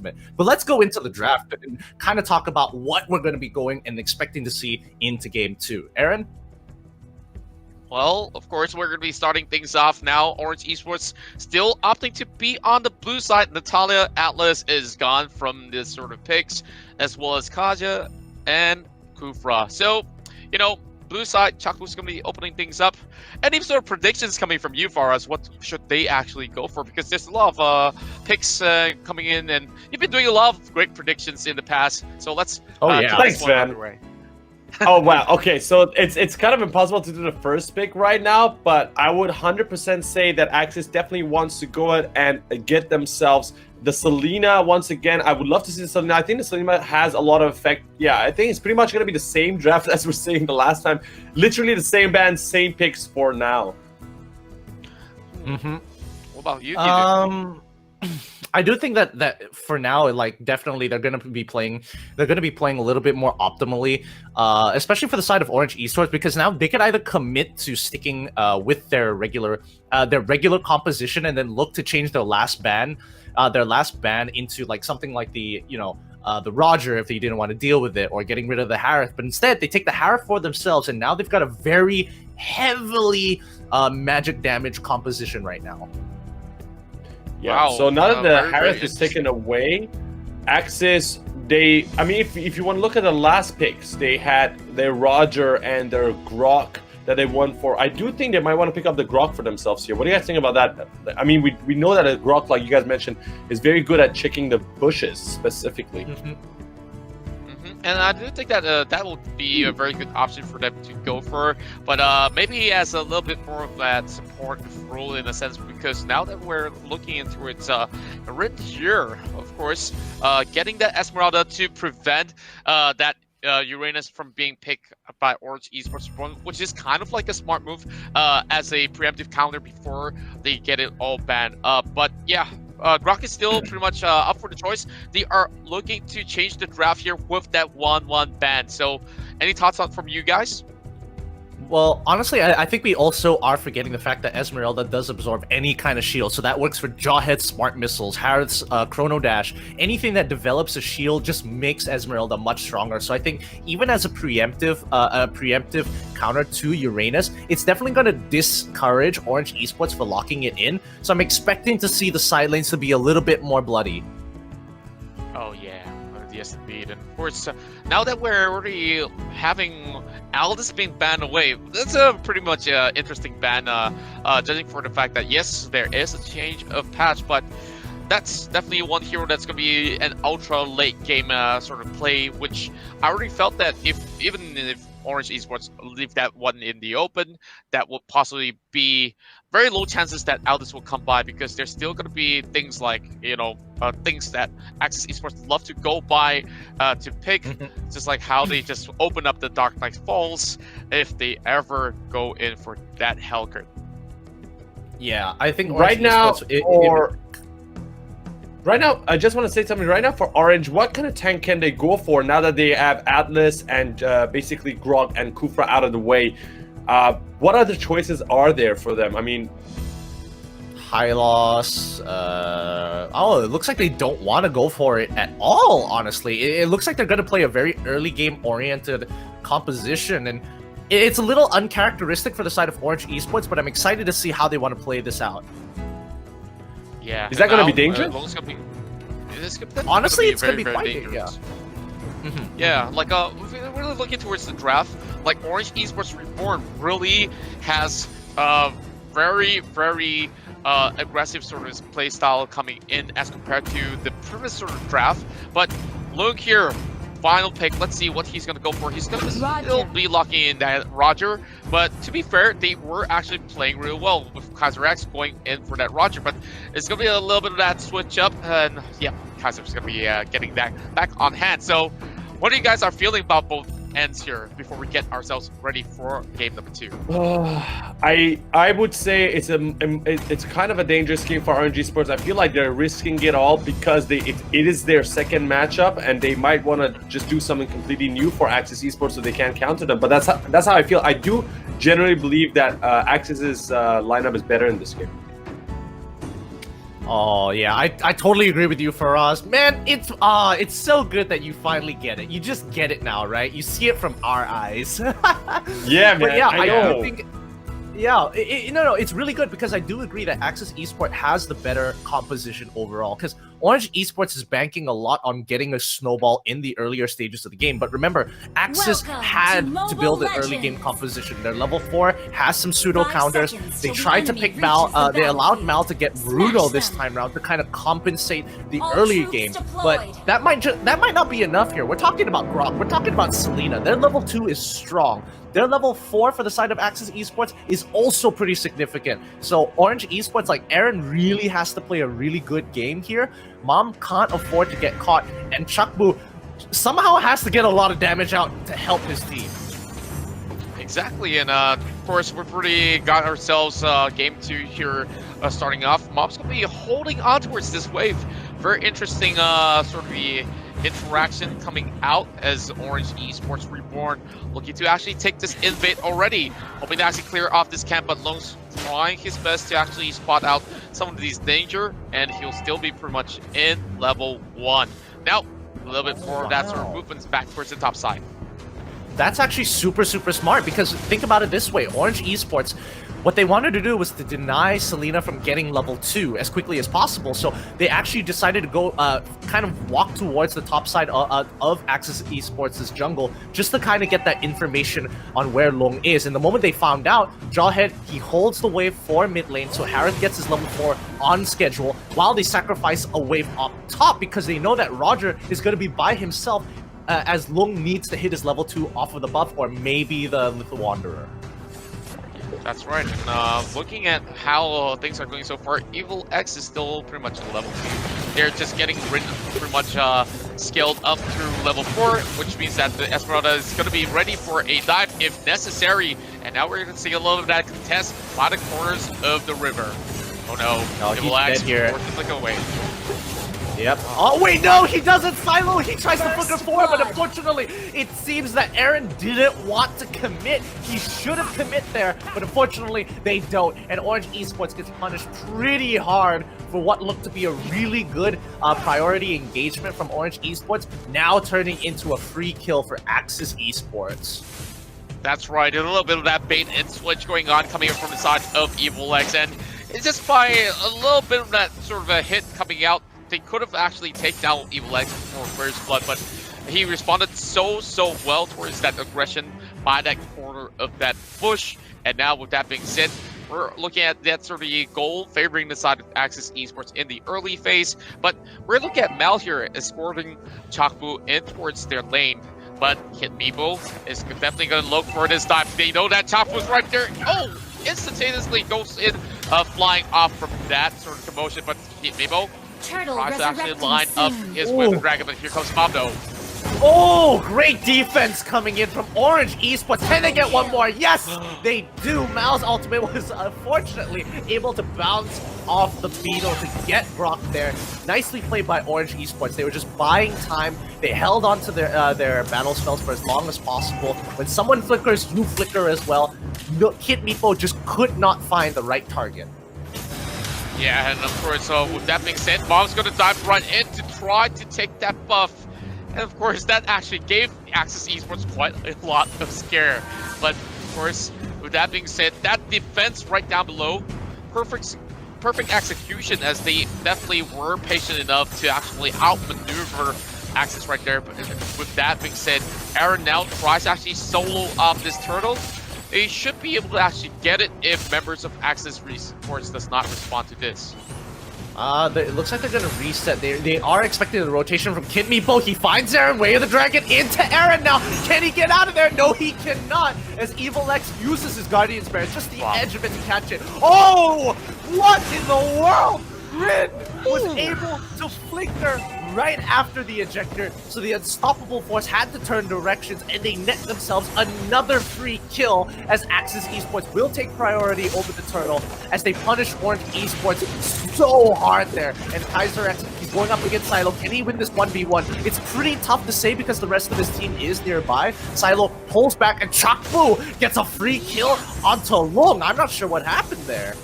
But let's go into the draft and kind of talk about what we're going to be going and expecting to see into Game 2. Aaron? Well, of course, we're going to be starting things off now. Orange Esports still opting to be on the blue side. Natalia Atlas is gone from this sort of picks, as well as Kaja and Kufra. So, blue side, Chaku's going to be opening things up. Any sort of predictions coming from you, Faraz? What should they actually go for? Because there's a lot of picks coming in, and you've been doing a lot of great predictions in the past. So let's thanks, man. Oh wow, okay, so it's kind of impossible to do the first pick right now, but I would 100% say that Axis definitely wants to go ahead and get themselves the Selena once again. I would love to see the Selena. I think the Selena has a lot of effect. Yeah, I think it's pretty much going to be the same draft as we're saying the last time. Literally the same band, same picks for now. What about you? I do think that for now, like, definitely they're going to be playing a little bit more optimally, especially for the side of Orange Esports, because now they could either commit to sticking with their regular composition and then look to change their last ban into like something like the Roger if they didn't want to deal with it, or getting rid of the Harith. But instead they take the Harith for themselves, and now they've got a very heavily magic damage composition right now. Yeah, wow. So now that the Harith is taken away, Axis, if you want to look at the last picks, they had their Roger and their Grok that they won for. I do think they might want to pick up the Grok for themselves here. What do you guys think about that? I mean, we know that a Grok, like you guys mentioned, is very good at checking the bushes specifically. And I do think that that will be a very good option for them to go for, but maybe he has a little bit more of that support role in a sense, because now that we're looking into its Rindier, of course, getting that Esmeralda to prevent that Uranus from being picked by Orange Esports, which is kind of like a smart move as a preemptive counter before they get it all banned. But yeah. Grok is still pretty much up for the choice. They are looking to change the draft here with that 1-1 ban. So, any thoughts from you guys? Well, honestly, I think we also are forgetting the fact that Esmeralda does absorb any kind of shield. So that works for Jawhead Smart Missiles, Harith's Chrono Dash. Anything that develops a shield just makes Esmeralda much stronger. So I think even as a preemptive counter to Uranus, it's definitely going to discourage Orange Esports for locking it in. So I'm expecting to see the side lanes to be a little bit more bloody. Oh yeah, yes indeed. And of course, now that we're already having Aldous being banned away, that's a pretty much interesting ban, judging for the fact that yes, there is a change of patch, but that's definitely one hero that's going to be an ultra late game sort of play, which I already felt that even if Orange Esports leave that one in the open, that would possibly be very low chances that Aldous will come by, because there's still going to be things like, things that Axis Esports love to go by to pick, just like how they just open up the Dark Knight Falls if they ever go in for that Helgert. Yeah, I think right now, I just want to say something. Right now for Orange, what kind of tank can they go for now that they have Atlas and basically Grok and Kufra out of the way? What other choices are there for them? I mean, Hylos. It looks like they don't want to go for it at all, honestly. It looks like they're going to play a very early game oriented composition, and it's a little uncharacteristic for the side of Orange Esports, but I'm excited to see how they want to play this out. Yeah. Is that going to be dangerous? Honestly, it's going to be quite dangerous. Yeah, like really looking towards the draft, like Orange Esports Reborn really has very, very aggressive sort of play style coming in as compared to the previous sort of draft. But look here, final pick. Let's see what he's going to go for. He's going to still be locking in that Roger. But to be fair, they were actually playing really well with Kaiser X going in for that Roger. But it's going to be a little bit of that switch up. And yeah, Kaiser's going to be getting that back on hand. So what do you guys are feeling about both ends here before we get ourselves ready for game number 2? I would say it's kind of a dangerous game for RNG Sports. I feel like they're risking it all because it is their second matchup, and they might want to just do something completely new for Axis Esports so they can't counter them. But that's how I feel. I do generally believe that Axis's lineup is better in this game. Oh yeah, I totally agree with you, Faraz. Man, it's so good that you finally get it. You just get it now, right? You see it from our eyes. Yeah, man. But yeah, I I know. do think. Yeah, no, it's really good because I do agree that Axis Esports has the better composition overall. Because Orange Esports is banking a lot on getting a snowball in the earlier stages of the game. But remember, Axis had to build an early game composition. Their level 4 has some pseudo counters. They tried to pick Mal. They allowed Mal to get Bruno this time around to kind of compensate the earlier game. But that might not be enough here. We're talking about Grok. We're talking about Selena. Their level 2 is strong. Their level 4 for the side of Axis Esports is also pretty significant. So Orange Esports, like Aaron really has to play a really good game here. Mom can't afford to get caught, and Chakbu somehow has to get a lot of damage out to help his team. Exactly, and of course we're pretty got ourselves game 2 here starting off. Mom's gonna be holding on towards this wave. Very interesting sort of the interaction coming out as Orange Esports Reborn looking to actually take this invade already, hoping to actually clear off this camp, but Lung's trying his best to actually spot out some of these danger, and he'll still be pretty much in level 1. Now, a little bit more of that sort of movements back towards the top side. That's actually super smart, because think about it this way. Orange Esports, what they wanted to do was to deny Selena from getting level 2 as quickly as possible. So they actually decided to go kind of walk towards the top side of Axis Esports' jungle just to kind of get that information on where Long is. And the moment they found out, Jawhead, he holds the wave for mid lane, so Harith gets his level 4 on schedule while they sacrifice a wave up top because they know that Roger is going to be by himself as Lung needs to hit his level 2 off of the buff, or maybe the Wanderer. That's right, and looking at how things are going so far, Evil X is still pretty much at level 2. They're just getting pretty much scaled up through level 4, which means that the Esmeralda is going to be ready for a dive if necessary. And now we're going to see a little of that contest by the corners of the river. Oh no, Evil X forced to flick away. Yep. Oh wait, no, he doesn't silo. He tries to flicker forward, but unfortunately, it seems that Aaron didn't want to commit. He should have commit there, but unfortunately, they don't. And Orange Esports gets punished pretty hard for what looked to be a really good priority engagement from Orange Esports, now turning into a free kill for Axis Esports. That's right, a little bit of that bait and switch going on coming up from the side of Evil X, and it's just by a little bit of that sort of a hit coming out. They could have actually taken down Evil X before First Blood, but he responded so well towards that aggression by that corner of that bush. And now with that being said, we're looking at that sort of goal favoring the side of Axis Esports in the early phase. But we're looking at Mal here escorting Chakbu in towards their lane. But Kid Meepo is definitely going to look for this time. They know that Chakbu's right there. Oh! Instantaneously goes in, flying off from that sort of commotion. But Kid Meepo tries to actually line up his Wither Dragon, but here comes Mondo. Oh, great defense coming in from Orange Esports. Can they get one more? Yes, they do. Mal's ultimate was unfortunately able to bounce off the beetle to get Grok there. Nicely played by Orange Esports. They were just buying time. They held on to their battle spells for as long as possible. When someone flickers, you flicker as well. Kid Meepo just could not find the right target. Yeah, and of course, with that being said, Mom's going to dive right in to try to take that buff. And of course, that actually gave Axis Esports quite a lot of scare. But of course, with that being said, that defense right down below, perfect execution, as they definitely were patient enough to actually outmaneuver Axis right there. But with that being said, Aaron now tries to actually solo off this turtle. They should be able to actually get it if members of Axis Esports does not respond to this. It looks like they're gonna reset. They are expecting a rotation from Kid Meepo. He finds Aaron, Way of the Dragon into Aaron now. Can he get out of there? No, he cannot. As Evil X uses his Guardian Spear, just the edge of it to catch it. Oh, what in the world? Rin was able to flicker right after the ejector, so the Unstoppable Force had to turn directions, and they net themselves another free kill as Axis Esports will take priority over the turtle as they punish Orange Esports so hard there. And Kaiser X, he's going up against Silo. Can he win this 1v1? It's pretty tough to say because the rest of his team is nearby. Silo pulls back, and Chakbu gets a free kill onto Long. I'm not sure what happened there.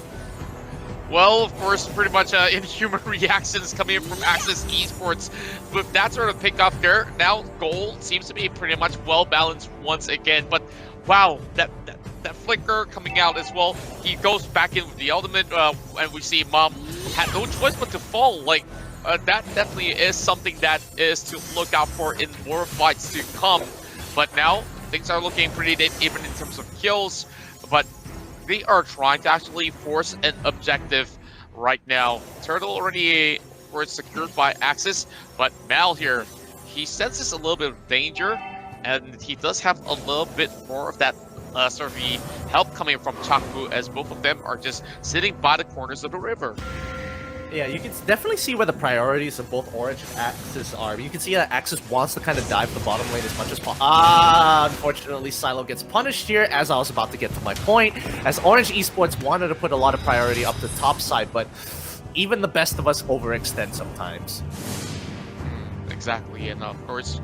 Well, of course, pretty much inhuman reactions coming in from Axis Esports. With that sort of pick up there, now goal seems to be pretty much well balanced once again. But wow, that flicker coming out as well. He goes back in with the ultimate, and we see Mom had no choice but to fall. Like that definitely is something that is to look out for in more fights to come. But now things are looking pretty dead, even in terms of kills. But they are trying to actually force an objective right now. Turtle already was secured by Axis, but Mal here, he senses a little bit of danger, and he does have a little bit more of that sort of help coming from Chakbu, as both of them are just sitting by the corners of the river. Yeah, you can definitely see where the priorities of both Orange and Axis are. You can see that Axis wants to kind of dive the bottom lane as much as possible. Unfortunately, Silo gets punished here, as I was about to get to my point, as Orange Esports wanted to put a lot of priority up the top side, but even the best of us overextend sometimes. Exactly, and of course,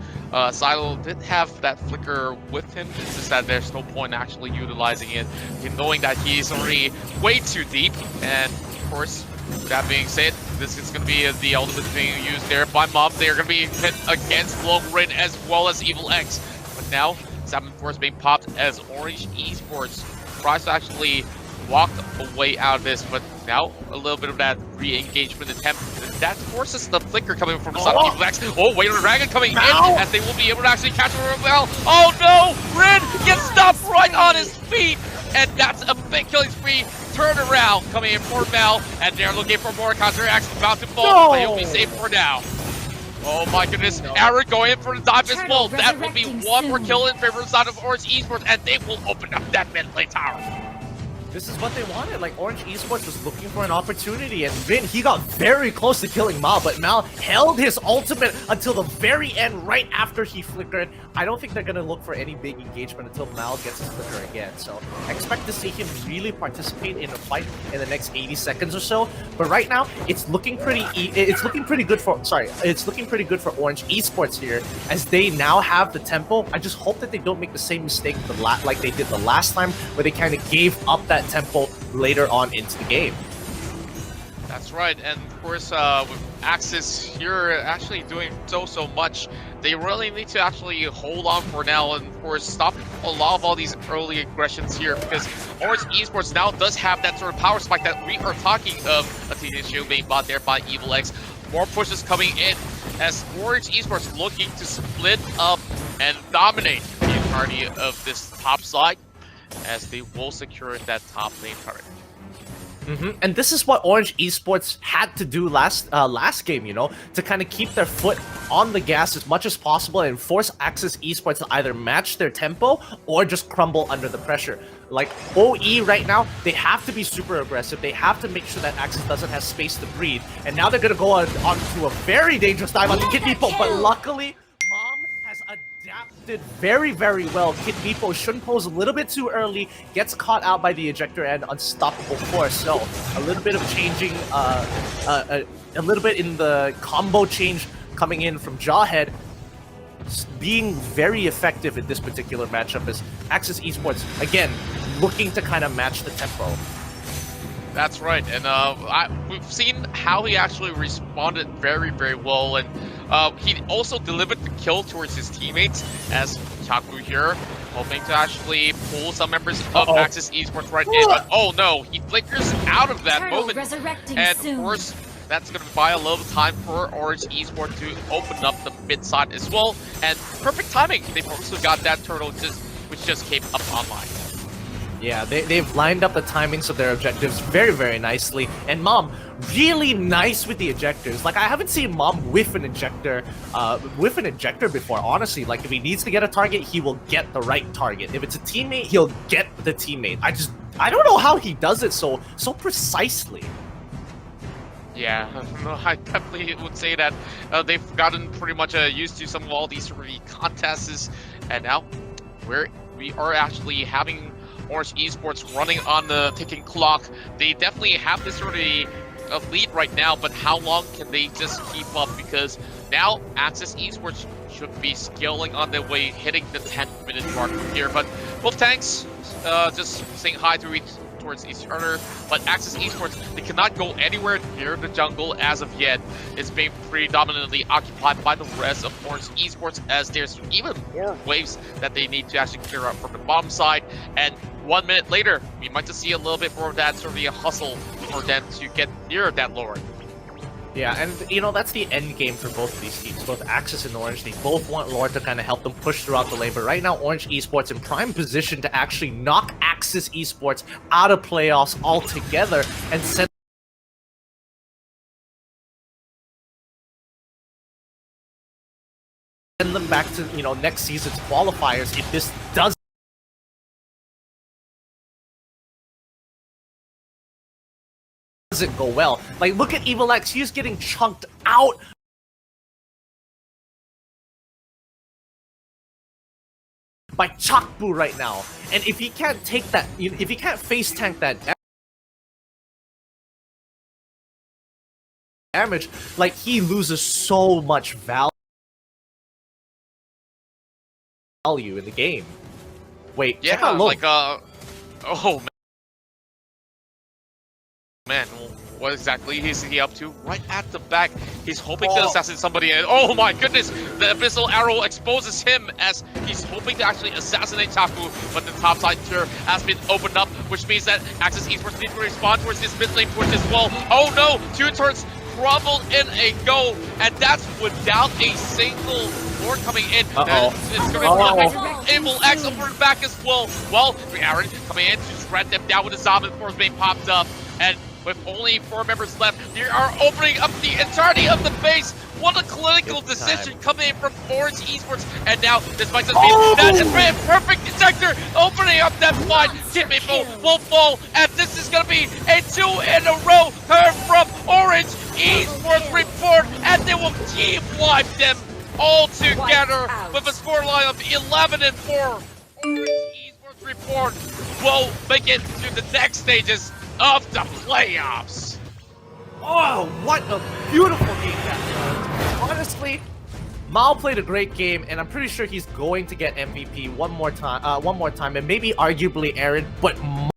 Silo did have that flicker with him. It's just that there's no point actually utilizing it, knowing that he's already way too deep, and of course, with that being said, this is going to be the ultimate being used there by Mob. They're going to be hit against Long Rin as well as Evil X. But now, 7-4 is being popped as Orange Esports tries to actually walk away out of this. But now, a little bit of that re-engagement attempt. That forces the flicker coming from the side of Evil X. Oh, Wait on the Dragon coming in, as they will be able to actually catch him well. Oh no! Rin gets stopped right on his feet! And that's a big killing spree. Turn around, coming in for Mel, and they're looking for more counterattacks. About to fall, but he'll be safe for now. Oh my goodness, Aaron going in for the dive as well. That will be one more kill in favor of the side of Orange Esports, and they will open up that mid lane tower. This is what they wanted. Like, Orange Esports was looking for an opportunity, and Vin, he got very close to killing Mal, but Mal held his ultimate until the very end, right after he flickered. I don't think they're going to look for any big engagement until Mal gets his flicker again, so expect to see him really participate in a fight in the next 80 seconds or so. But right now, it's looking pretty good for Orange Esports here, as they now have the tempo. I just hope that they don't make the same mistake like they did the last time, where they kind of gave up that tempo later on into the game. That's right, and of course, with Axis here actually doing so much, they really need to actually hold on for now, and of course, stop a lot of all these early aggressions here, because Orange Esports now does have that sort of power spike that we are talking of. A TJ shield being bought there by Evil X. More pushes coming in, as Orange Esports looking to split up and dominate the entirety of this top side, as they will secure that top lane turret. And this is what Orange Esports had to do last game, you know, to kind of keep their foot on the gas as much as possible and force Axis Esports to either match their tempo or just crumble under the pressure. Like, OE right now, they have to be super aggressive. They have to make sure that Axis doesn't have space to breathe. And now they're going to go on to a very dangerous dive on the Kid Meepo, but luckily, Mom has adapted very well. Kid Meepo shouldn't pose a little bit too early, gets caught out by the ejector and unstoppable force. So a little bit of changing, a little bit in the combo change coming in from Jawhead, being very effective in this particular matchup as Axis Esports, again, looking to kind of match the tempo. That's right, and we've seen how he actually responded very well, and he also delivered the kill towards his teammates, as Chakbu here, hoping to actually pull some members of Axis Esports right in, but oh no, he flickers out of that moment, and of course, that's going to buy a little time for Orange Esports to open up the mid side as well, and perfect timing, they've also got that turtle which just came up online. Yeah, they've lined up the timings of their objectives very nicely. And Mom, really nice with the ejectors. Like, I haven't seen Mom whiff an ejector before, honestly. Like, if he needs to get a target, he will get the right target. If it's a teammate, he'll get the teammate. I don't know how he does it so precisely. Yeah, I definitely would say that they've gotten pretty much used to some of all these sort of contests, and now we are actually having Orange Esports running on the ticking clock. They definitely have this sort of lead right now, but how long can they just keep up? Because now Axis Esports should be scaling on their way, hitting the 10-minute mark from here. But both tanks just saying hi to towards each other. But Axis Esports, they cannot go anywhere near the jungle as of yet. It's being predominantly occupied by the rest of Orange Esports, as there's even more waves that they need to actually clear up from the bottom side. And 1 minute later, we might just see a little bit more of that sort of a hustle for them to get near that Lord. Yeah, and you know, that's the end game for both of these teams, both Axis and Orange. They both want Lord to kind of help them push throughout the lane, but right now Orange Esports in prime position to actually knock Axis Esports out of playoffs altogether and send them back to, you know, next season's qualifiers if this doesn't go well. Like, look at Evil X, he's getting chunked out by Chakbu right now. And if he can't take that, if he can't face tank that damage, like, he loses so much value in the game. Wait, check Yeah, out Low. like, oh man, what exactly is he up to? Right at the back, he's hoping to assassinate somebody, and oh my goodness, the Abyssal Arrow exposes him as he's hoping to actually assassinate Taku, but the top side turret has been opened up, which means that Axis Esports need to respond towards this mid lane push as well. Oh no, 2 turrets crumbled in a go, and that's without a single Lord coming in. It's going to be Evil X over the back as well. Well, Aaron coming in to shred them down with the zombie force being popped up, and with only 4 members left, they are opening up the entirety of the base. What a clinical decision coming in from Orange Esports. And now this might just be that is a perfect detector opening up that fight. Kimiko will fall, and this is going to be a 2 in a row coming from Orange Esports report, and they will team wipe them all together with a scoreline of 11-4. Orange Esports report will make it to the next stages of the playoffs. Oh, what a beautiful game that was. Honestly, Mao played a great game, and I'm pretty sure he's going to get MVP one more time, and maybe arguably Aaron, but